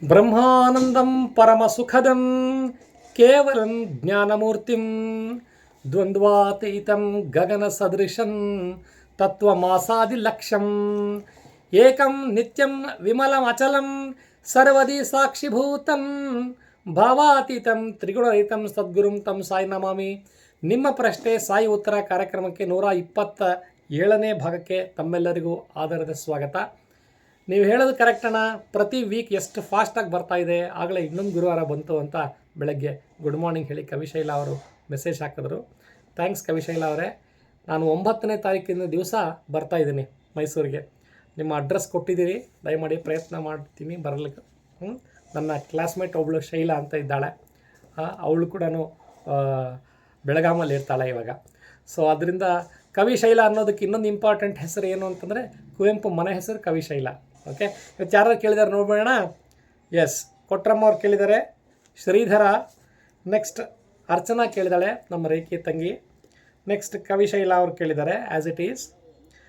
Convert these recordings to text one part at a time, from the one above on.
ಬ್ರಹ್ಮಾನಂದಂ ಪರಮಸುಖದಂ ಕೇವಲಂ ಜ್ಞಾನಮೂರ್ತಿಂ ದ್ವಂದ್ವಾತೀತಂ ಗಗನ ಸದೃಶಂ ತತ್ವಮಾಸಾದಿಲಕ್ಷ್ಯಂ ಏಕಂ ನಿತ್ಯಂ ವಿಮಲಮಚಲಂ ಸರ್ವದಿ ಸಾಕ್ಷಿಭೂತಂ ಭಾವಾತೀತಂ ತ್ರಿಗುಣರಹಿತಂ ಸದ್ಗುರುಂ ತಂ ಸಾಯಿ ನಮಾಮಿ. ನಿಮ್ಮ ಪ್ರಶ್ನೆ ಸಾಯಿ ಉತ್ತರ ಕಾರ್ಯಕ್ರಮಕ್ಕೆ 127ನೇ ಭಾಗಕ್ಕೆ ತಮ್ಮೆಲ್ಲರಿಗೂ ಆಧಾರದ ಸ್ವಾಗತ. ನೀವು ಹೇಳೋದು ಕರೆಕ್ಟಣ್ಣ, ಪ್ರತಿ ವೀಕ್ ಎಷ್ಟು ಫಾಸ್ಟಾಗಿ ಬರ್ತಾ ಇದೆ, ಆಗಲೇ ಇನ್ನೊಂದು ಗುರುವಾರ ಬಂತು ಅಂತ ಬೆಳಗ್ಗೆ ಗುಡ್ ಮಾರ್ನಿಂಗ್ ಹೇಳಿ ಕವಿಶೈಲ ಅವರು ಮೆಸೇಜ್ ಹಾಕಿದ್ರು. ಥ್ಯಾಂಕ್ಸ್ ಕವಿಶೈಲ ಅವರೇ. ನಾನು 9ನೇ ತಾರೀಕಿನ ದಿವಸ ಬರ್ತಾಯಿದ್ದೀನಿ ಮೈಸೂರಿಗೆ. ನಿಮ್ಮ ಅಡ್ರೆಸ್ ಕೊಟ್ಟಿದ್ದೀರಿ, ದಯಮಾಡಿ ಪ್ರಯತ್ನ ಮಾಡ್ತೀನಿ ಬರಲಿಕ್ಕೆ. ನನ್ನ ಕ್ಲಾಸ್ಮೇಟ್ ಒಬ್ಬಳು ಶೈಲಾ ಅಂತ ಇದ್ದಾಳೆ, ಅವಳು ಕೂಡ ಬೆಳಗಾಮಲ್ಲಿ ಇರ್ತಾಳೆ ಇವಾಗ. ಸೊ ಅದರಿಂದ ಕವಿಶೈಲ ಅನ್ನೋದಕ್ಕೆ ಇನ್ನೊಂದು ಇಂಪಾರ್ಟೆಂಟ್ ಹೆಸರು ಏನು ಅಂತಂದರೆ ಕುವೆಂಪು ಮನೆ ಹೆಸರು ಕವಿಶೈಲ. ಓಕೆ, ಇವತ್ತು ಯಾರು ಕೇಳಿದ್ದಾರೆ ನೋಡ್ಬೇಡ. ಎಸ್, ಕೊಟ್ರಮ್ಮ ಅವ್ರು ಕೇಳಿದ್ದಾರೆ, ಶ್ರೀಧರ, ನೆಕ್ಸ್ಟ್ ಅರ್ಚನಾ ಕೇಳಿದಾಳೆ, ನಮ್ಮ ರೇಖಿ ತಂಗಿ. ನೆಕ್ಸ್ಟ್ ಕವಿಶೈಲ ಅವ್ರು ಕೇಳಿದ್ದಾರೆ ಆ್ಯಸ್ ಇಟ್ ಈಸ್.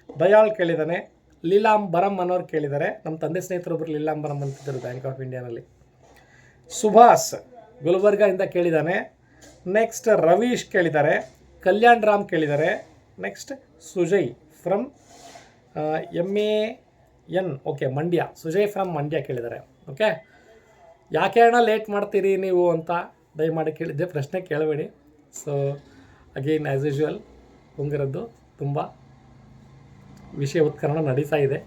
ದಯಾಳ್ ಕೇಳಿದ್ದಾನೆ. ಲೀಲಾಂಬರಂ ಅನ್ನೋರು ಕೇಳಿದ್ದಾರೆ, ನಮ್ಮ ತಂದೆ ಸ್ನೇಹಿತರೊಬ್ಬರು ಲೀಲಾಂಬರಂ ಅಂತಿದ್ದರು ಬ್ಯಾಂಕ್ ಆಫ್ ಇಂಡಿಯಾನಲ್ಲಿ. ಸುಭಾಷ್ ಗುಲ್ಬರ್ಗಾಯಿಂದ ಕೇಳಿದ್ದಾನೆ. ನೆಕ್ಸ್ಟ್ ರವೀಶ್ ಕೇಳಿದ್ದಾರೆ. ಕಲ್ಯಾಣ್ ರಾಮ್ ಕೇಳಿದ್ದಾರೆ. Next Sujay from MAN, okay Mandya. Sujay from Mandya ಕೇಳಿದ್ದಾರೆ. ಓಕೆ, ಯಾಕೆ ಅಣ್ಣ ಲೇಟ್ ಮಾಡ್ತೀರಿ ನೀವು ಅಂತ ದಯಮಾಡಿ ಕೇಳಿದ್ದೆ, ಪ್ರಶ್ನೆ ಕೇಳಬೇಡಿ. ಸೊ ಅಗೇನ್ ಆ್ಯಸ್ ಯೂಶ್ವಲ್ ಉಂಗಿರದ್ದು ತುಂಬ ವಿಷಯ ಉತ್ಕರಣ ನಡೀತಾ ಇದೆ,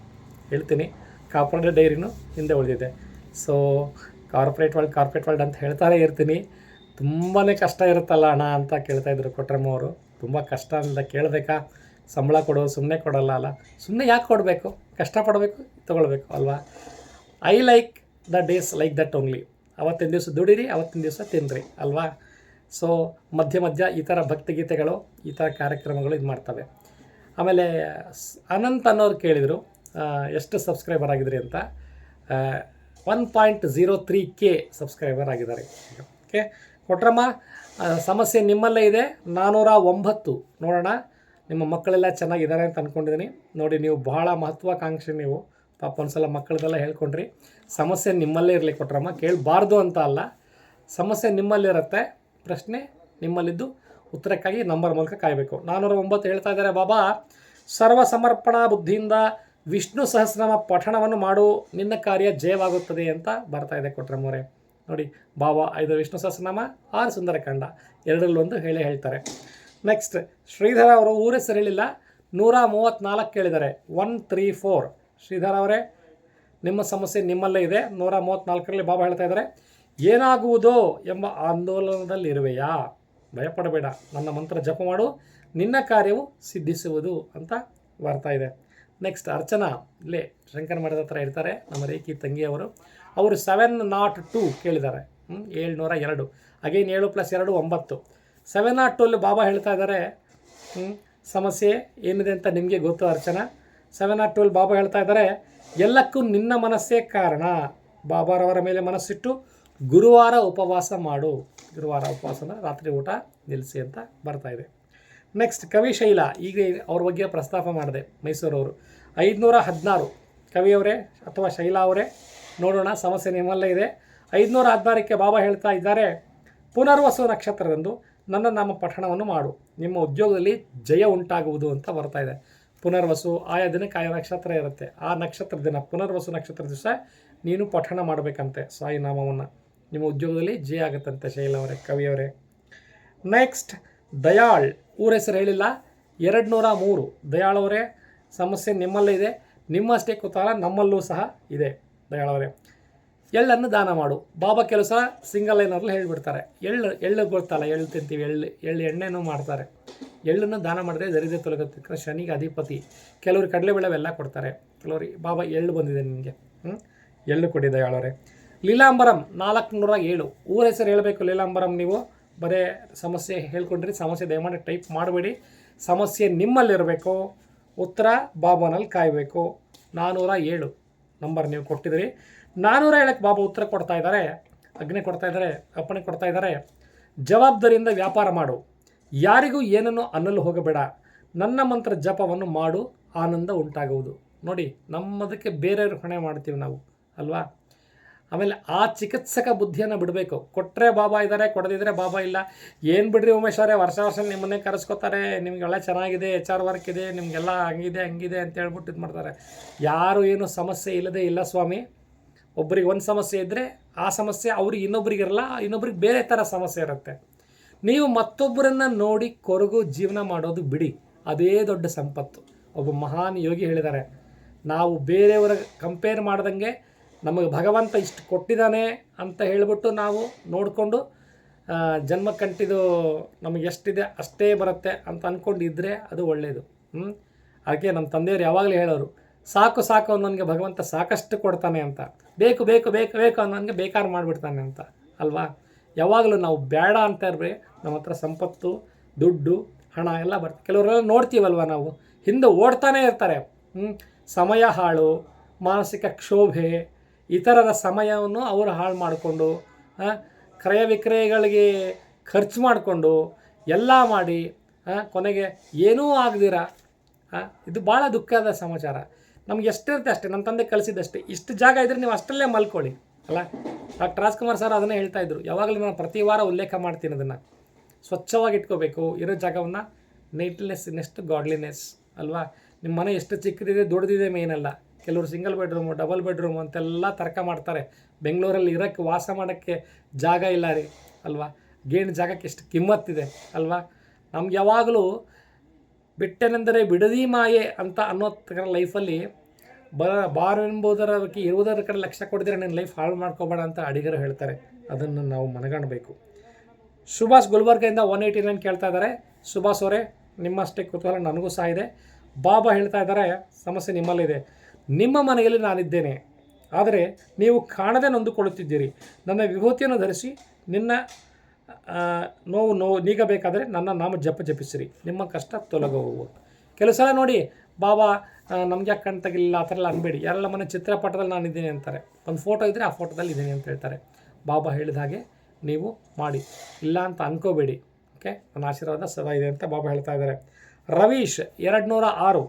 ಹೇಳ್ತೀನಿ. ಕಾರ್ಪೊರೇಟ್ ಡೈರಿನೂ ಹಿಂದೆ ಉಳಿದಿದೆ. ಸೊ ಕಾರ್ಪೊರೇಟ್ ವರ್ಲ್ಡ್ ಅಂತ ಹೇಳ್ತಾನೆ ಇರ್ತೀನಿ. ತುಂಬಾ ಕಷ್ಟ ಇರುತ್ತಲ್ಲ ಅಣ್ಣ ಅಂತ ಕೇಳ್ತಾಯಿದ್ರು ಕೊಟ್ರಮ್ಮ ಅವರು. ತುಂಬ ಕಷ್ಟ ಅಂತ ಕೇಳಬೇಕಾ? ಸಂಬಳ ಕೊಡೋದು ಸುಮ್ಮನೆ ಕೊಡೋಲ್ಲ ಅಲ್ಲ, ಸುಮ್ಮನೆ ಯಾಕೆ ಕೊಡಬೇಕು? ಕಷ್ಟಪಡಬೇಕು, ತೊಗೊಳ್ಬೇಕು ಅಲ್ವಾ? I like the days like that only. ಅವತ್ತಿನ ದಿವಸ ದುಡೀರಿ, ಅವತ್ತಿನ ದಿವಸ ತಿನ್ನಿರಿ ಅಲ್ವಾ? ಸೊ ಮಧ್ಯ ಈ ಥರ ಭಕ್ತಿಗೀತೆಗಳು, ಈ ಥರ ಕಾರ್ಯಕ್ರಮಗಳು ಇದು ಮಾಡ್ತವೆ. ಆಮೇಲೆ ಅನಂತ್ ಅನ್ನೋರು ಕೇಳಿದರು ಎಷ್ಟು ಸಬ್ಸ್ಕ್ರೈಬರ್ ಆಗಿದ್ರಿ ಅಂತ. 1.03K ಸಬ್ಸ್ಕ್ರೈಬರ್ ಆಗಿದ್ದಾರೆ. ಓಕೆ ಕೊಟ್ರಮ್ಮ, ಸಮಸ್ಯೆ ನಿಮ್ಮಲ್ಲೇ ಇದೆ. 409. ನೋಡೋಣ, ನಿಮ್ಮ ಮಕ್ಕಳೆಲ್ಲ ಚೆನ್ನಾಗಿದ್ದಾರೆ ಅಂತ ಅಂದ್ಕೊಂಡಿದ್ದೀನಿ. ನೋಡಿ, ನೀವು ಬಹಳ ಮಹತ್ವಾಕಾಂಕ್ಷಿ. ನೀವು ಪಾಪ ಒಂದ್ಸಲ ಮಕ್ಕಳದೆಲ್ಲ ಹೇಳ್ಕೊಂಡ್ರಿ. ಸಮಸ್ಯೆ ನಿಮ್ಮಲ್ಲೇ ಇರಲಿ ಕೊಟ್ರಮ್ಮ, ಕೇಳಬಾರ್ದು ಅಂತ ಅಲ್ಲ, ಸಮಸ್ಯೆ ನಿಮ್ಮಲ್ಲಿರುತ್ತೆ, ಪ್ರಶ್ನೆ ನಿಮ್ಮಲ್ಲಿದ್ದು ಉತ್ತರಕ್ಕಾಗಿ ನಂಬರ್ ಮೂಲಕ ಕಾಯಬೇಕು. 409 ಹೇಳ್ತಾ ಇದ್ದಾರೆ, ಬಾಬಾ ಸರ್ವ ಸಮರ್ಪಣಾ ಬುದ್ಧಿಯಿಂದ ವಿಷ್ಣು ಸಹಸ್ರನಾಮ ಪಠಣವನ್ನು ಮಾಡು, ನಿನ್ನ ಕಾರ್ಯ ಜಯವಾಗುತ್ತದೆ ಅಂತ ಬರ್ತಾ ಇದೆ ಕೊಟ್ರಮ್ಮವರೇ. ನೋಡಿ, ಬಾಬಾ 5 ವಿಷ್ಣು ಸಹಸ್ರನಾಮ, 6 ಸುಂದರಕಾಂಡ, 2ರಲ್ಲಿ ಹೇಳ್ತಾರೆ. ನೆಕ್ಸ್ಟ್ ಶ್ರೀಧರ ಅವರು ಊರ ಹೆಸರು ಹೇಳಿಲ್ಲ, 134 ಕೇಳಿದ್ದಾರೆ. 134. ಶ್ರೀಧರ ಅವರೇ, ನಿಮ್ಮ ಸಮಸ್ಯೆ ನಿಮ್ಮಲ್ಲೇ ಇದೆ. 134ರಲ್ಲಿ ಬಾಬಾ ಹೇಳ್ತಾ ಇದ್ದಾರೆ, ಏನಾಗುವುದೋ ಎಂಬ ಆಂದೋಲನದಲ್ಲಿರುವೆಯಾ? ಭಯಪಡಬೇಡ, ನನ್ನ ಮಂತ್ರ ಜಪ ಮಾಡು, ನಿನ್ನ ಕಾರ್ಯವು ಸಿದ್ಧಿಸುವುದು ಅಂತ ಬರ್ತಾ ಇದೆ. ನೆಕ್ಸ್ಟ್ ಅರ್ಚನಾ, ಇಲ್ಲೇ ಶಂಕರ ಮಠದ ಹತ್ರ ಇರ್ತಾರೆ, ನಮ್ಮ ರೇಖಿ ತಂಗಿಯವರು. ಅವರು 702 ಕೇಳಿದ್ದಾರೆ. 702. ಅಗೇನ್ 7 + 2 9. 702 ಬಾಬಾ ಹೇಳ್ತಾ ಇದ್ದಾರೆ, ಸಮಸ್ಯೆ ಏನಿದೆ ಅಂತ ನಿಮಗೆ ಗೊತ್ತು ಅರ್ಚನಾ. 702 ಬಾಬಾ ಹೇಳ್ತಾ ಇದ್ದಾರೆ, ಎಲ್ಲಕ್ಕೂ ನಿನ್ನ ಮನಸ್ಸೇ ಕಾರಣ. ಬಾಬಾರವರ ಮೇಲೆ ಮನಸ್ಸಿಟ್ಟು ಗುರುವಾರ ಉಪವಾಸ ಮಾಡು. ಗುರುವಾರ ಉಪವಾಸ ಅಂದರೆ ರಾತ್ರಿ ಊಟ ನಿಲ್ಲಿಸಿ ಅಂತ ಬರ್ತಾ ಇದೆ. ನೆಕ್ಸ್ಟ್ ಕವಿಶೈಲ, ಈಗ ಅವ್ರ ಬಗ್ಗೆ ಪ್ರಸ್ತಾಪ ಮಾಡಿದೆ, ಮೈಸೂರವರು. 516. ಕವಿಯವರೇ ಅಥವಾ ಶೈಲಾ ಅವರೇ, ನೋಡೋಣ, ಸಮಸ್ಯೆ ನಿಮ್ಮಲ್ಲೇ ಇದೆ. 516ಕ್ಕೆ ಬಾಬಾ ಹೇಳ್ತಾ ಇದ್ದಾರೆ, ಪುನರ್ವಸು ನಕ್ಷತ್ರದಂದು ನನ್ನ ನಾಮ ಪಠಣವನ್ನು ಮಾಡು, ನಿಮ್ಮ ಉದ್ಯೋಗದಲ್ಲಿ ಜಯ ಉಂಟಾಗುವುದು ಅಂತ ಬರ್ತಾ ಇದೆ. ಪುನರ್ವಸು ಆಯಾ ದಿನಕ್ಕೆ ಆಯಾ ನಕ್ಷತ್ರ ಇರುತ್ತೆ. ಆ ನಕ್ಷತ್ರ ದಿನ, ಪುನರ್ವಸು ನಕ್ಷತ್ರ ದಿವಸ ನೀನು ಪಠಣ ಮಾಡಬೇಕಂತೆ ಸಾಯಿ ನಾಮವನ್ನು, ನಿಮ್ಮ ಉದ್ಯೋಗದಲ್ಲಿ ಜಯ ಆಗುತ್ತಂತೆ ಶೈಲಾ ಅವರೇ, ಕವಿಯವರೇ. ನೆಕ್ಸ್ಟ್ ದಯಾಳ್, ಊರ ಹೆಸರು ಹೇಳಿಲ್ಲ, 203. ದಯಾಳ್ ಅವರೇ, ಸಮಸ್ಯೆ ನಿಮ್ಮಲ್ಲೇ ಇದೆ, ನಿಮ್ಮಷ್ಟೇ ಕುತೂಹಲ ನಮ್ಮಲ್ಲೂ ಸಹ ಇದೆ. ದಯಾಳ್ ಅವರೇ, ಎಳ್ಳನ್ನು ದಾನ ಮಾಡು. ಬಾಬಾ ಕೆಲವು ಸಲ ಸಿಂಗಲ್ ಲೈನರ್ಲಿ ಹೇಳಿಬಿಡ್ತಾರೆ. ಎಳ್ಳು ಗೊತ್ತಲ್ಲ, ಎಳ್ಳು ತಿಂತೀವಿ, ಎಳ್ಳು ಎಣ್ಣೆನೂ ಮಾಡ್ತಾರೆ. ಎಳ್ಳನ್ನು ದಾನ ಮಾಡಿದ್ರೆ ದರಿದ್ರ ತೊಲಗುತ್ತೆ, ಶನಿಗೆ ಅಧಿಪತಿ. ಕೆಲವ್ರಿಗೆ ಕಡಲೆಬೇಳೆ ಎಲ್ಲ ಕೊಡ್ತಾರೆ, ಕೆಲವ್ರಿಗೆ ಬಾಬಾ ಎಳ್ಳು ಬಂದಿದೆ ನಿಮಗೆ, ಎಳ್ಳು ಕೊಡಿ ದಯಾಳವರೇ. ಲೀಲಾಂಬರಂ 407. ಊರ ಹೆಸರು ಹೇಳಬೇಕು ಲೀಲಾಂಬರಂ. ನೀವು ಬರೀ ಸಮಸ್ಯೆ ಹೇಳ್ಕೊಂಡ್ರಿ, ಸಮಸ್ಯೆ ದಯಮಾಡಿ ಟೈಪ್ ಮಾಡಬೇಡಿ, ಸಮಸ್ಯೆ ನಿಮ್ಮಲ್ಲಿರಬೇಕು, ಉತ್ತರ ಬಾಬಾನಲ್ಲಿ ಕಾಯಬೇಕು. 407 ನಂಬರ್ ನೀವು ಕೊಟ್ಟಿದ್ದೀರಿ. 407ಕ್ಕೆ ಬಾಬಾ ಉತ್ತರ ಕೊಡ್ತಾ ಇದ್ದಾರೆ, ಅಗ್ನಿ ಕೊಡ್ತಾ ಇದ್ದಾರೆ, ಅಪ್ಪಣೆ ಕೊಡ್ತಾ ಇದ್ದಾರೆ. ಜವಾಬ್ದಾರಿಯಿಂದ ವ್ಯಾಪಾರ ಮಾಡು, ಯಾರಿಗೂ ಏನನ್ನು ಅನ್ನಲು ಹೋಗಬೇಡ, ನನ್ನ ಮಂತ್ರ ಜಪವನ್ನು ಮಾಡು, ಆನಂದ ಉಂಟಾಗುವುದು. ನೋಡಿ, ನಮ್ಮದಕ್ಕೆ ಬೇರೆಯವ್ರ ಹೊಣೆ ಮಾಡ್ತೀವಿ ನಾವು ಅಲ್ವಾ? ಆಮೇಲೆ ಆ ಚಿಕಿತ್ಸಕ ಬುದ್ಧಿಯನ್ನು ಬಿಡಬೇಕು. ಕೊಟ್ಟರೆ ಬಾಬಾ ಇದ್ದಾರೆ, ಕೊಡದಿದ್ದರೆ ಬಾಬಾ ಇಲ್ಲ. ಏನು ಬಿಡ್ರಿ ಉಮೇಶ್ ಅವರೇ, ವರ್ಷ ನಿಮ್ಮನ್ನೇ ಕರೆಸ್ಕೋತಾರೆ, ನಿಮಗೆಲ್ಲ ಚೆನ್ನಾಗಿದೆ, HR ವರ್ಕ್ ಇದೆ, ನಿಮಗೆಲ್ಲ ಹಂಗಿದೆ ಅಂತ ಹೇಳ್ಬಿಟ್ಟು ಇದು ಮಾಡ್ತಾರೆ. ಯಾರು ಏನು ಸಮಸ್ಯೆ ಇಲ್ಲದೆ ಇಲ್ಲ ಸ್ವಾಮಿ. ಒಬ್ರಿಗೆ ಒಂದು ಸಮಸ್ಯೆ ಇದ್ದರೆ ಆ ಸಮಸ್ಯೆ ಅವ್ರಿಗೆ ಇನ್ನೊಬ್ರಿಗಿರಲ್ಲ, ಇನ್ನೊಬ್ರಿಗೆ ಬೇರೆ ಥರ ಸಮಸ್ಯೆ ಇರುತ್ತೆ. ನೀವು ಮತ್ತೊಬ್ಬರನ್ನು ನೋಡಿ ಕೊರಗು ಜೀವನ ಮಾಡೋದು ಬಿಡಿ, ಅದೇ ದೊಡ್ಡ ಸಂಪತ್ತು. ಒಬ್ಬ ಮಹಾನ್ ಯೋಗಿ ಹೇಳಿದ್ದಾರೆ, ನಾವು ಬೇರೆಯವರ ಕಂಪೇರ್ ಮಾಡ್ದಂಗೆ ನಮಗೆ ಭಗವಂತ ಇಷ್ಟು ಕೊಟ್ಟಿದ್ದಾನೆ ಅಂತ ಹೇಳಿಬಿಟ್ಟು ನಾವು ನೋಡಿಕೊಂಡು ಜನ್ಮ ಕಂಟಿದು ನಮಗೆ ಎಷ್ಟಿದೆ ಅಷ್ಟೇ ಬರುತ್ತೆ ಅಂತ ಅಂದ್ಕೊಂಡಿದ್ದರೆ ಅದು ಒಳ್ಳೆಯದು. ಅದಕ್ಕೆ ನಮ್ಮ ತಂದೆಯವರು ಯಾವಾಗಲೂ ಹೇಳೋರು, ಸಾಕು ಸಾಕು ಅನ್ನೋನಿಗೆ ಭಗವಂತ ಸಾಕಷ್ಟು ಕೊಡ್ತಾನೆ ಅಂತ, ಬೇಕು ಬೇಕು ಬೇಕು ಬೇಕು ಅನ್ನೋನಿಗೆ ಬೇಕಾದ್ರೆ ಮಾಡಿಬಿಡ್ತಾನೆ ಅಂತ ಅಲ್ವಾ. ಯಾವಾಗಲೂ ನಾವು ಬೇಡ ಅಂತ ಇರ್ರಿ, ನಮ್ಮ ಹತ್ರ ಸಂಪತ್ತು, ದುಡ್ಡು, ಹಣ ಎಲ್ಲ ಬರ್ತದೆ. ಕೆಲವರೆಲ್ಲ ನೋಡ್ತೀವಲ್ವ, ನಾವು ಹಿಂದೆ ಓಡ್ತಾನೆ ಇರ್ತಾರೆ. ಸಮಯ ಹಾಳು, ಮಾನಸಿಕ ಕ್ಷೋಭೆ, ಇತರರ ಸಮಯವನ್ನು ಅವರು ಹಾಳು ಮಾಡಿಕೊಂಡು ಕ್ರಯ ವಿಕ್ರಯಗಳಿಗೆ ಖರ್ಚು ಮಾಡಿಕೊಂಡು ಎಲ್ಲ ಮಾಡಿ ಕೊನೆಗೆ ಏನೂ ಆಗದಿರ, ಇದು ಭಾಳ ದುಃಖದ ಸಮಾಚಾರ. ನಮ್ಗೆ ಎಷ್ಟಿರುತ್ತೆ ಅಷ್ಟೇ, ನಮ್ಮ ತಂದೆ ಕಲಿಸಿದ್ದಷ್ಟೇ. ಇಷ್ಟು ಜಾಗ ಇದ್ದರೆ ನೀವು ಅಷ್ಟರಲ್ಲೇ ಮಲ್ಕೊಳ್ಳಿ ಅಲ್ಲ. ಡಾಕ್ಟರ್ ರಾಜ್ಕುಮಾರ್ ಸರ್ ಅದನ್ನೇ ಹೇಳ್ತಾ ಇದ್ರು, ಯಾವಾಗಲೂ ನಾನು ಪ್ರತಿ ವಾರ ಉಲ್ಲೇಖ ಮಾಡ್ತೀನಿ ಅದನ್ನು. ಸ್ವಚ್ಛವಾಗಿ ಇಟ್ಕೋಬೇಕು ಇರೋ ಜಾಗವನ್ನು, ನೀಟ್ನೆಸ್ ನೆಕ್ಸ್ಟ್ ಗಾಡ್ಲಿನೆಸ್ ಅಲ್ವಾ. ನಿಮ್ಮ ಮನೆ ಎಷ್ಟು ಚಿಕ್ಕದಿದೆ ದೊಡ್ಡದಿದೆ ಮೇನಲ್ಲ. ಕೆಲವರು ಸಿಂಗಲ್ ಬೆಡ್ರೂಮು, ಡಬಲ್ ಬೆಡ್ರೂಮು ಅಂತೆಲ್ಲ ತರ್ಕ ಮಾಡ್ತಾರೆ. ಬೆಂಗಳೂರಲ್ಲಿ ಇರೋಕ್ಕೆ, ವಾಸ ಮಾಡೋಕ್ಕೆ ಜಾಗ ಇಲ್ಲ ರೀ ಅಲ್ವಾ. ಗೇಣು ಜಾಗಕ್ಕೆ ಎಷ್ಟು ಕಿಮ್ಮತ್ತಿದೆ ಅಲ್ವಾ. ನಮ್ಗೆ ಯಾವಾಗಲೂ ಬಿಟ್ಟೆನೆಂದರೆ ಬಿಡದಿ ಮಾಯೆ ಅಂತ ಅನ್ನೋ ಲೈಫಲ್ಲಿ ಬಾರೆಂಬುದರಕ್ಕೆ ಇರುವುದರ ಕಡೆ ಲಕ್ಷ್ಯ ಕೊಡಿದ್ರೆ ನನ್ನ ಲೈಫ್ ಹಾಳು ಮಾಡ್ಕೋಬೇಡ ಅಂತ ಅಡಿಗರು ಹೇಳ್ತಾರೆ. ಅದನ್ನು ನಾವು ಮನಗಾಣಬೇಕು. ಸುಭಾಷ್ ಗುಲ್ಬರ್ಗದಿಂದ 189 ಕೇಳ್ತಾ ಇದ್ದಾರೆ. ಸುಭಾಷ್ ಅವರೇ, ನಿಮ್ಮಷ್ಟೇ ಕುತೂಹಲ ನನಗೂ ಸಹ ಇದೆ. ಬಾಬಾ ಹೇಳ್ತಾ ಇದ್ದಾರೆ, ಸಮಸ್ಯೆ ನಿಮ್ಮಲ್ಲಿದೆ. ನಿಮ್ಮ ಮನೆಯಲ್ಲಿ ನಾನಿದ್ದೇನೆ, ಆದರೆ ನೀವು ಕಾಣದೆ ನೊಂದುಕೊಳ್ಳುತ್ತಿದ್ದೀರಿ. ನನ್ನ ವಿಭೂತಿಯನ್ನು ಧರಿಸಿ ನಿನ್ನ ನೋವು ನೀಗಬೇಕಾದರೆ ನನ್ನ ನಾಮ ಜಪಿಸಿರಿ, ನಿಮ್ಮ ಕಷ್ಟ ತೊಲಗುವು. ಕೆಲವು ಸಲ ನೋಡಿ, ಬಾಬಾ ನಮ್ಗೆ ಯಾಕೆ ಕಣ್ ತೆಗಿಲಿಲ್ಲ ಆ ಥರ ಎಲ್ಲ ಅನ್ಬೇಡಿ. ಯಾರೆಲ್ಲ ಮನೆ ಚಿತ್ರಪಟದಲ್ಲಿ ನಾನಿದ್ದೀನಿ ಅಂತಾರೆ, ಒಂದು ಫೋಟೋ ಇದ್ದರೆ ಆ ಫೋಟೋದಲ್ಲಿ ಇದ್ದೀನಿ ಅಂತ ಹೇಳ್ತಾರೆ. ಬಾಬಾ ಹೇಳಿದ ಹಾಗೆ ನೀವು ಮಾಡಿ, ಇಲ್ಲ ಅಂತ ಅನ್ಕೋಬೇಡಿ. ಓಕೆ, ನನ್ನ ಆಶೀರ್ವಾದ ಸದಾ ಇದೆ ಅಂತ ಬಾಬಾ ಹೇಳ್ತಾ ಇದ್ದಾರೆ. ರವೀಶ್ 206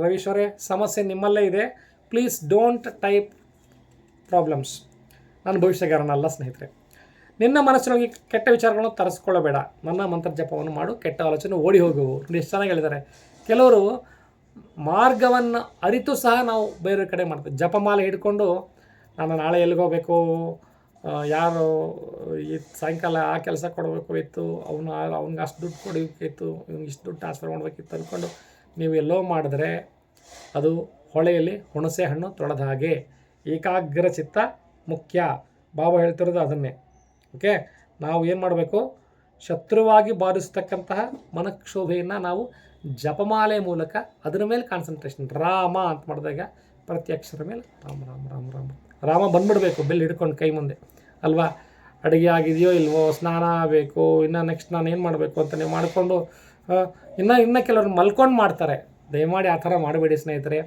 ರವೀಶ್ ಅವರೇ, ಸಮಸ್ಯೆ ನಿಮ್ಮಲ್ಲೇ ಇದೆ. Please don't type problems. ನಾನು ಭವಿಷ್ಯಗಾರನಲ್ಲ ಸ್ನೇಹಿತರೆ. ನಿನ್ನ ಮನಸ್ಸಿನೊಳಗೆ ಕೆಟ್ಟ ವಿಚಾರಗಳನ್ನು ತರಿಸ್ಕೊಳ್ಳಬೇಡ, ನನ್ನ ಮಂತ್ರ ಜಪವನ್ನು ಮಾಡು, ಕೆಟ್ಟ ಆಲೋಚನೆ ಓಡಿ ಹೋಗುವು. ಎಷ್ಟು ಚೆನ್ನಾಗಿ ಹೇಳಿದ್ದಾರೆ. ಕೆಲವರು ಮಾರ್ಗವನ್ನು ಅರಿತು ಸಹ ನಾವು ಬೇರೆ ಕಡೆ ಮಾಡ್ತೀವಿ. ಜಪಮಾಲೆ ಹಿಡ್ಕೊಂಡು ನಾನು ನಾಳೆ ಎಲ್ಲಿಗೋಗಬೇಕು, ಯಾರು ಈ ಸಾಯಂಕಾಲ ಆ ಕೆಲಸ ಕೊಡಬೇಕು ಇತ್ತು, ಅವ್ನಿಗೆ ಅಷ್ಟು ದುಡ್ಡು ಕೊಡಬೇಕಿತ್ತು, ಇವ್ನಿಗೆ ಇಷ್ಟು ದುಡ್ಡು ಟ್ರಾನ್ಸ್ಫರ್ ಮಾಡಬೇಕಿತ್ತು ಅಂದ್ಕೊಂಡು ನೀವು ಎಲ್ಲೋ ಮಾಡಿದ್ರೆ ಅದು ಹೊಳೆಯಲ್ಲಿ ಹುಣಸೆ ಹಣ್ಣು ತೊಳೆದ ಹಾಗೆ. ಏಕಾಗ್ರ ಚಿತ್ತ ಮುಖ್ಯ. ಬಾಬಾ ಹೇಳ್ತಿರೋದು ಅದನ್ನೇ. ಓಕೆ, ನಾವು ಏನು ಮಾಡಬೇಕು, ಶತ್ರುವಾಗಿ ಬಾಧಿಸ್ತಕ್ಕಂತಹ ಮನಕ್ಷೋಭೆಯನ್ನು ನಾವು ಜಪಮಾಲೆ ಮೂಲಕ ಅದರ ಮೇಲೆ ಕಾನ್ಸಂಟ್ರೇಷನ್, ರಾಮ ಅಂತ ಮಾಡಿದಾಗ ಪ್ರತಿ ಅಕ್ಷರ ಮೇಲೆ ರಾಮ ರಾಮ ರಾಮ ರಾಮ ರಾಮ ಬಂದ್ಬಿಡಬೇಕು, ಬೆಲ್ ಹಿಡ್ಕೊಂಡು ಕೈ ಮುಂದೆ ಅಲ್ವಾ. ಅಡುಗೆ ಆಗಿದೆಯೋ ಇಲ್ವೋ, ಸ್ನಾನ ಆಗಬೇಕು, ಇನ್ನು ನೆಕ್ಸ್ಟ್ ನಾನು ಏನು ಮಾಡಬೇಕು ಅಂತ ನೀವು ಮಾಡಿಕೊಂಡು ಇನ್ನು ಕೆಲವರು ಮಲ್ಕೊಂಡು ಮಾಡ್ತಾರೆ. ದಯಮಾಡಿ ಆ ಥರ ಮಾಡಬೇಡಿ ಸ್ನೇಹಿತರೆ.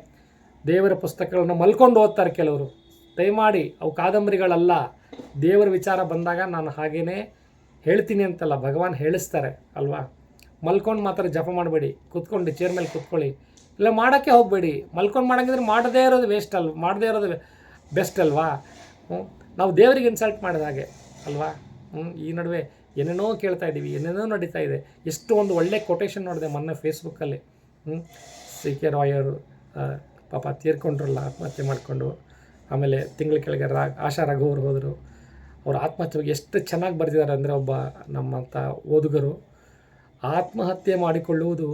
ದೇವರ ಪುಸ್ತಕಗಳನ್ನು ಮಲ್ಕೊಂಡು ಓದ್ತಾರೆ ಕೆಲವರು. ದಯಮಾಡಿ ಅವು ಕಾದಂಬರಿಗಳಲ್ಲ. ದೇವರ ವಿಚಾರ ಬಂದಾಗ ನಾನು ಹಾಗೇ ಹೇಳ್ತೀನಿ ಅಂತಲ್ಲ, ಭಗವಾನ್ ಹೇಳಿಸ್ತಾರೆ ಅಲ್ವಾ. ಮಲ್ಕೊಂಡು ಮಾತ್ರ ಜಪ ಮಾಡಬೇಡಿ, ಕೂತ್ಕೊಂಡು ಚೇರ್ ಮೇಲೆ ಕೂತ್ಕೊಳ್ಳಿ, ಇಲ್ಲ ಮಾಡೋಕ್ಕೆ ಹೋಗಬೇಡಿ. ಮಲ್ಕೊಂಡು ಮಾಡೋಂಗಿದ್ರೆ ಮಾಡದೇ ಇರೋದು ಮಾಡದೇ ಇರೋದು ಬೆಸ್ಟ್ ಅಲ್ವಾ. ನಾವು ದೇವರಿಗೆ ಇನ್ಸಲ್ಟ್ ಮಾಡಿದ ಹಾಗೆ ಅಲ್ವಾ. ಈ ನಡುವೆ ಏನೇನೋ ಕೇಳ್ತಾ ಇದ್ದೀವಿ, ಏನೇನೋ ನಡೀತಾ ಇದೆ. ಎಷ್ಟು ಒಂದು ಒಳ್ಳೆ ಕೊಟೇಶನ್ ನೋಡಿದೆ ಮೊನ್ನೆ ಫೇಸ್ಬುಕ್ಕಲ್ಲಿ. CK ರಾಯರು ಪಾಪ ತೀರ್ಕೊಂಡ್ರಲ್ಲ, ಆತ್ಮಹತ್ಯೆ ಮಾಡಿಕೊಂಡು. ಆಮೇಲೆ ತಿಂಗಳ ಕೆಳಗೆ ಆಶಾ ರಘುವರು ಹೋದರು. ಅವರು ಆತ್ಮಹತ್ಯೆ ಎಷ್ಟು ಚೆನ್ನಾಗಿ ಬರೆದಿದ್ದಾರೆ ಅಂದರೆ, ಒಬ್ಬ ನಮ್ಮಂಥ ಓದುಗರು, ಆತ್ಮಹತ್ಯೆ ಮಾಡಿಕೊಳ್ಳುವುದು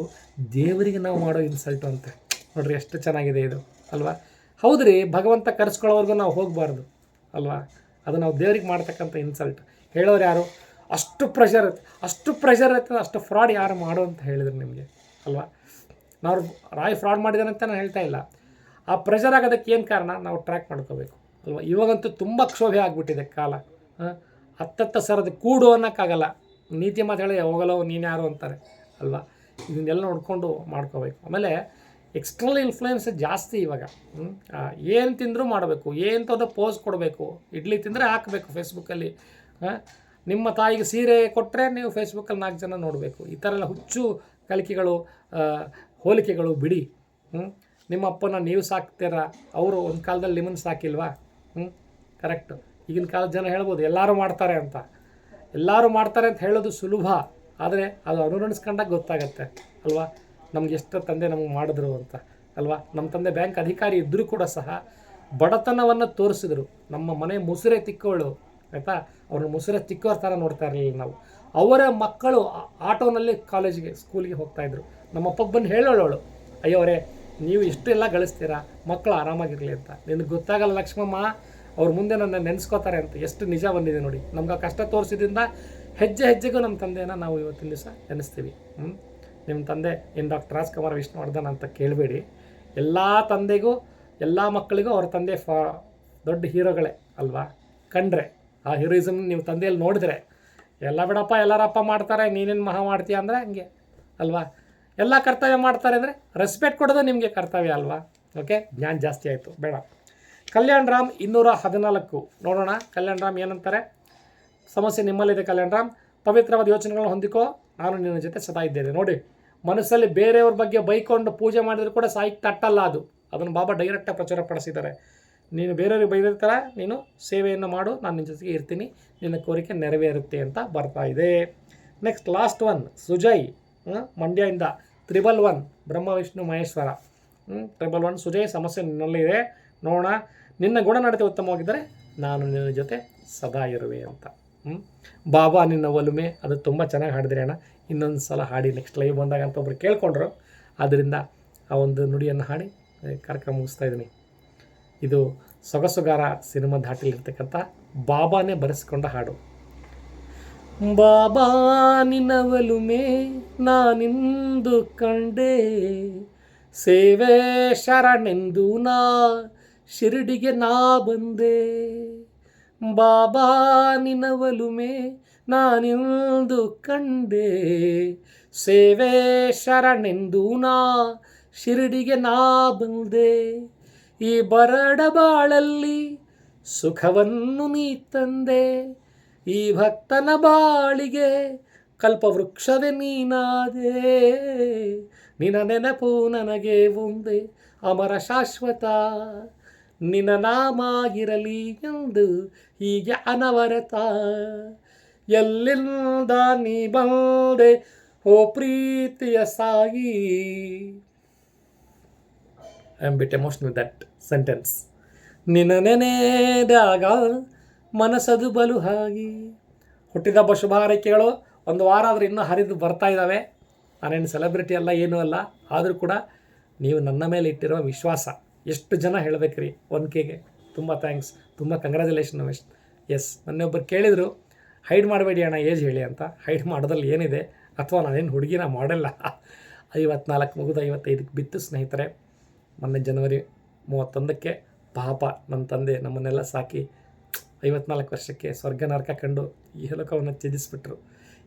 ದೇವರಿಗೆ ನಾವು ಮಾಡೋ ಇನ್ಸಲ್ಟು ಅಂತ. ನೋಡ್ರಿ ಎಷ್ಟು ಚೆನ್ನಾಗಿದೆ ಇದು ಅಲ್ವಾ. ಹೌದ್ರಿ, ಭಗವಂತ ಕರೆಸ್ಕೊಳ್ಳೋವರೆಗೂ ನಾವು ಹೋಗಬಾರ್ದು ಅಲ್ವಾ. ಅದು ನಾವು ದೇವ್ರಿಗೆ ಮಾಡ್ತಕ್ಕಂಥ ಇನ್ಸಲ್ಟ್. ಹೇಳೋರು ಯಾರು? ಅಷ್ಟು ಪ್ರೆಷರ್ ಇರ್ತದೆ, ಅಷ್ಟು ಫ್ರಾಡ್ ಯಾರು ಮಾಡು ಅಂತ ಹೇಳಿದ್ರು ನಿಮಗೆ ಅಲ್ವಾ. ನಾವು ರಾಯ್ ಫ್ರಾಡ್ ಮಾಡಿದಾನೆ ಅಂತ ನಾನು ಹೇಳ್ತಾ ಇಲ್ಲ. ಆ ಪ್ರೆಷರ್ ಆಗೋದಕ್ಕೆ ಏನು ಕಾರಣ ನಾವು ಟ್ರ್ಯಾಕ್ ಮಾಡ್ಕೋಬೇಕು ಅಲ್ವಾ. ಇವಾಗಂತೂ ತುಂಬ ಕ್ಷೋಭೆ ಆಗಿಬಿಟ್ಟಿದೆ ಕಾಲ. ಹತ್ತತ್ತ ಸರದ ಕೂಡು ಅನ್ನೋಕ್ಕಾಗಲ್ಲ. ನೀತಿ ಮಾತು ಹೇಳಿ ಹೋಗಲ್ಲೋ ನೀನು ಯಾರು ಅಂತಾರೆ ಅಲ್ವಾ. ಇದನ್ನೆಲ್ಲ ನೋಡಿಕೊಂಡು ಮಾಡ್ಕೋಬೇಕು. ಆಮೇಲೆ ಎಕ್ಸ್ಟರ್ನಲ್ ಇನ್ಫ್ಲೂಯೆನ್ಸ್ ಜಾಸ್ತಿ ಇವಾಗ. ಏನು ತಿಂದರೂ ಮಾಡಬೇಕು, ಏನು ತಂದು ಪೋಸ್ ಕೊಡಬೇಕು. ಇಡ್ಲಿ ತಿಂದರೆ ಹಾಕಬೇಕು ಫೇಸ್ಬುಕ್ಕಲ್ಲಿ. ನಿಮ್ಮ ತಾಯಿಗೆ ಸೀರೆ ಕೊಟ್ಟರೆ ನೀವು ಫೇಸ್ಬುಕ್ಕಲ್ಲಿ 4 ಜನ ನೋಡಬೇಕು. ಈ ಥರ ಎಲ್ಲ ಹುಚ್ಚು ಕಲಿಕೆಗಳು, ಹೋಲಿಕೆಗಳು ಬಿಡಿ. ನಿಮ್ಮ ಅಪ್ಪನ ನೀವು ಸಾಕ್ತೀರ, ಅವರು ಒಂದು ಕಾಲದಲ್ಲಿ ನಿಮ್ಮನ್ನು ಸಾಕಿಲ್ವಾ. ಕರೆಕ್ಟು. ಈಗಿನ ಕಾಲದ ಜನ ಹೇಳ್ಬೋದು ಎಲ್ಲರೂ ಮಾಡ್ತಾರೆ ಅಂತ. ಎಲ್ಲರೂ ಮಾಡ್ತಾರೆ ಅಂತ ಹೇಳೋದು ಸುಲಭ, ಆದರೆ ಅದು ಅನುರಣಿಸ್ಕೊಂಡಾಗ ಗೊತ್ತಾಗತ್ತೆ ಅಲ್ವಾ, ನಮ್ಗೆ ಎಷ್ಟು ತಂದೆ ನಮಗೆ ಮಾಡಿದ್ರು ಅಂತ ಅಲ್ವಾ. ನಮ್ಮ ತಂದೆ ಬ್ಯಾಂಕ್ ಅಧಿಕಾರಿ ಇದ್ದರೂ ಕೂಡ ಸಹ ಬಡತನವನ್ನು ತೋರಿಸಿದ್ರು. ನಮ್ಮ ಮನೆ ಮುಸುರೆ ತಿಕ್ಕವಳು ಆಯಿತಾ, ಅವ್ರನ್ನ ಮುಸುರೆ ತಿಕ್ಕೋರ ಥರ ನೋಡ್ತಾ ಇರಲಿಲ್ಲ ನಾವು. ಅವರ ಮಕ್ಕಳು ಆಟೋನಲ್ಲಿ ಕಾಲೇಜಿಗೆ ಸ್ಕೂಲಿಗೆ ಹೋಗ್ತಾಯಿದ್ರು. ನಮ್ಮಪ್ಪಗೆ ಬಂದು ಹೇಳೋಳು, ಅಯ್ಯೋರೇ ನೀವು ಇಷ್ಟೆಲ್ಲ ಗಳಿಸ್ತೀರಾ, ಮಕ್ಕಳು ಆರಾಮಾಗಿರಲಿ ಅಂತ. ನಿನಗೆ ಗೊತ್ತಾಗಲ್ಲ ಲಕ್ಷ್ಮಮ್ಮ, ಅವ್ರ ಮುಂದೆ ನನ್ನ ನೆನೆಸ್ಕೋತಾರೆ ಅಂತ. ಎಷ್ಟು ನಿಜ ಬಂದಿದೆ ನೋಡಿ. ನಮ್ಗೆ ಕಷ್ಟ ತೋರಿಸಿದ್ರಿಂದ ಹೆಜ್ಜೆ ಹೆಜ್ಜೆಗೂ ನಮ್ಮ ತಂದೆಯನ್ನು ನಾವು ಇವತ್ತಿನ ದಿವಸ ನೆನೆಸ್ತೀವಿ. ನಿಮ್ಮ ತಂದೆ ಏನು ಡಾಕ್ಟರ್ ರಾಜ್ಕುಮಾರ್ ವಿಷ್ಣುವರ್ಧನ್ ಅಂತ ಕೇಳಬೇಡಿ. ಎಲ್ಲ ತಂದೆಗೂ ಎಲ್ಲ ಮಕ್ಕಳಿಗೂ ಅವ್ರ ತಂದೆ ದೊಡ್ಡ ಹೀರೋಗಳೇ ಅಲ್ವಾ. ಕಂಡ್ರೆ ಆ ಹೀರೋಯಿಸಮ್ ನೀವು ತಂದೆಯಲ್ಲಿ ನೋಡಿದ್ರೆ, ಎಲ್ಲ ಬಿಡಪ್ಪ ಎಲ್ಲರಪ್ಪ ಮಾಡ್ತಾರೆ ನೀನೇನು ಮಹಾ ಮಾಡ್ತೀಯ ಅಂದರೆ ಹಂಗೆ ಅಲ್ವಾ. ಎಲ್ಲ ಕರ್ತವ್ಯ ಮಾಡ್ತಾರೆ ಅಂದರೆ ರೆಸ್ಪೆಕ್ಟ್ ಕೊಡೋದು ನಿಮಗೆ ಕರ್ತವ್ಯ ಅಲ್ವಾ. ಓಕೆ, ಜ್ಞಾನ ಜಾಸ್ತಿ ಆಯಿತು, ಬೇಡ. ಕಲ್ಯಾಣ್ ರಾಮ್ 214 ನೋಡೋಣ. ಕಲ್ಯಾಣ್ ರಾಮ್ ಏನಂತಾರೆ? ಸಮಸ್ಯೆ ನಿಮ್ಮಲ್ಲಿದೆ ಕಲ್ಯಾಣ್ ರಾಮ್. ಪವಿತ್ರವಾದ ಯೋಚನೆಗಳನ್ನ ಹೊಂದಿಕೋ, ನಾನು ನಿನ್ನ ಜೊತೆ ಸದಾ ಇದ್ದೇನೆ. ನೋಡಿ, ಮನಸ್ಸಲ್ಲಿ ಬೇರೆಯವ್ರ ಬಗ್ಗೆ ಬೈಕೊಂಡು ಪೂಜೆ ಮಾಡಿದ್ರು ಕೂಡ ಸಾಯಿಗೆ ತಟ್ಟಲ್ಲ ಅದು. ಅದನ್ನು ಬಾಬಾ ಡೈರೆಕ್ಟಾಗಿ ಪ್ರಚಾರಪಡಿಸಿದ್ದಾರೆ. ನೀನು ಬೇರೆಯವ್ರಿಗೆ ಬೈದಿರ್ತಾರ, ನೀನು ಸೇವೆಯನ್ನು ಮಾಡು, ನಾನು ನಿನ್ನ ಜೊತೆಗೆ ಇರ್ತೀನಿ, ನಿನ್ನ ಕೋರಿಕೆ ನೆರವೇರುತ್ತೆ ಅಂತ ಬರ್ತಾ ಇದೆ. ನೆಕ್ಸ್ಟ್ ಲಾಸ್ಟ್ ಒನ್ ಸುಜಯ್, ಮಂಡ್ಯದಿಂದ 111 ಬ್ರಹ್ಮ ವಿಷ್ಣು ಮಹೇಶ್ವರ 111 ಸುಜಯ್, ಸಮಸ್ಯೆ ನಿನ್ನಲ್ಲಿದೆ ನೋಡೋಣ. ನಿನ್ನ ಗುಣನಡತೆ ಉತ್ತಮವಾಗಿದ್ದರೆ ನಾನು ನಿನ್ನ ಜೊತೆ ಸದಾ ಇರುವೆ ಅಂತ. ಬಾಬಾ ನಿನ್ನ ಒಲುಮೆ, ಅದು ತುಂಬ ಚೆನ್ನಾಗಿ ಹಾಡಿದ್ರಿ ಅಣ್ಣ, ಇನ್ನೊಂದು ಸಲ ಹಾಡಿ ನೆಕ್ಸ್ಟ್ ಲೈವ್ ಬಂದಾಗ ಅಂತ ಒಬ್ರು ಕೇಳ್ಕೊಂಡ್ರು. ಆದ್ದರಿಂದ ಆ ಒಂದು ನುಡಿಯನ್ನು ಹಾಡಿ ಕಾರ್ಯಕ್ರಮ ಮುಗಿಸ್ತಾ ಇದ್ದೀನಿ. ಇದು ಸೊಗಸುಗಾರ ಸಿನಿಮಾ ಧಾಟಿಲಿರ್ತಕ್ಕಂಥ ಬಾಬಾನೇ ಬರೆಸ್ಕೊಂಡ ಹಾಡು. ಬಾಬಾ ನಿನ್ನ ಒಲುಮೆ ನಾನಿಂದು ಕಂಡೆ, ಸೇವೆ ಶರಣೆಂದು ನಾ ಶಿರಡಿಗೆ ನಾ ಬಂದೆ. ಬಾಬಾ ನಿನ್ನ ಒಲುಮೆ ನಾನಿಂದು ಕಂಡೆ, ಸೇವೆ ಶರಣೆಂದು ನಾ ಶಿರಡಿಗೆ ನಾ ಬಂದೆ. ಈ ಬರಡ ಬಾಳಲ್ಲಿ ಸುಖವನ್ನು ನೀ ತಂದೆ, ಈ ಭಕ್ತನ ಬಾಳಿಗೆ ಕಲ್ಪವೃಕ್ಷವೇ ನೀನಾದೆ. ನಿನ್ನ ನೆನಪು ನನಗೆ ಒಂದೇ ಅಮರ ಶಾಶ್ವತ, ನಿನ್ನ ನಾಮ ಇರಲಿ ಎಂದು ಹೀಗೆ ಅನವರತ. ಎಲ್ಲಿಂದ ನೀ ಬಂದೆ ಓ ಪ್ರೀತಿಯ Sai. I am bit emotional with that sentence. ನಿನ್ನ ನೆನೆದಾಗ ಮನಸ್ಸದು ಬಲು ಹಾಗಿ. ಹುಟ್ಟಿದಬ್ಬ ಶುಭ ಹಾರೈಕೆಗಳು ಒಂದು ವಾರ ಆದರೆ ಇನ್ನೂ ಹರಿದು ಬರ್ತಾ ಇದ್ದಾವೆ. ನಾನೇನು ಸೆಲೆಬ್ರಿಟಿ ಅಲ್ಲ, ಏನೂ ಅಲ್ಲ, ಆದರೂ ಕೂಡ ನೀವು ನನ್ನ ಮೇಲೆ ಇಟ್ಟಿರುವ ವಿಶ್ವಾಸ ಎಷ್ಟು ಜನ ಹೇಳಬೇಕ್ರಿ. 1Kಗೆ ತುಂಬ ಥ್ಯಾಂಕ್ಸ್, ತುಂಬ ಕಂಗ್ರ್ಯಾಚುಲೇಷನ್ ರಮೇಶ್. ಎಸ್, ನನ್ನೊಬ್ಬರು ಕೇಳಿದರು ಹೈಡ್ ಮಾಡಬೇಡಿ ಅಣ್ಣ ಏಜ್ ಹೇಳಿ ಅಂತ. ಹೈಡ್ ಮಾಡೋದ್ರಲ್ಲಿ ಏನಿದೆ, ಅಥವಾ ನಾನೇನು ಹುಡುಗಿನ ಮಾಡಲ್ಲ. 54 ಮುಗಿದು 55ಕ್ಕೆ ಬಿತ್ತು ಸ್ನೇಹಿತರೆ. ಮೊನ್ನೆ ಜನವರಿ 31ಕ್ಕೆ ಪಾಪ ನನ್ನ ತಂದೆ ನಮ್ಮನ್ನೆಲ್ಲ ಸಾಕಿ 54 ವರ್ಷಕ್ಕೆ ಸ್ವರ್ಗ ನರಕ ಕಂಡು ಈ ಲೋಕವನ್ನು ತ್ಯಜಿಸ್ಬಿಟ್ರು.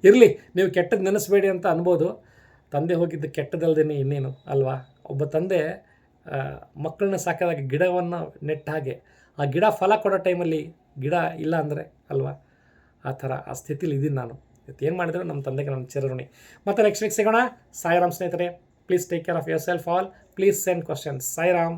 ಇರಲಿ, ನೀವು ಕೆಟ್ಟದ್ದು ನೆನೆಸ್ಬೇಡಿ ಅಂತ ಅನ್ಬೋದು. ತಂದೆ ಹೋಗಿದ್ದು ಕೆಟ್ಟದಲ್ದೇನೆ ಇನ್ನೇನು ಅಲ್ವಾ. ಒಬ್ಬ ತಂದೆ ಮಕ್ಕಳನ್ನ ಸಾಕಿದಾಗ ಗಿಡವನ್ನು ನೆಟ್ಟ ಹಾಗೆ, ಆ ಗಿಡ ಫಲ ಕೊಡೋ ಟೈಮಲ್ಲಿ ಗಿಡ ಇಲ್ಲ ಅಂದರೆ ಅಲ್ವಾ, ಆ ಥರ ಆ ಸ್ಥಿತಿಲಿ ಇದ್ದೀನಿ ನಾನು. ಏನು ಮಾಡಿದ್ರು ನಮ್ಮ ತಂದೆಗೆ ನನ್ನ ಚಿರಋಣಿ. ಮತ್ತು ನೆಕ್ಸ್ಟ್ ವೀಕ್ ಸಿಗೋಣ. ಸಾಯಿರಾಮ್ ಸ್ನೇಹಿತರೆ. Please take care of your self all. Please send questions. Sairam.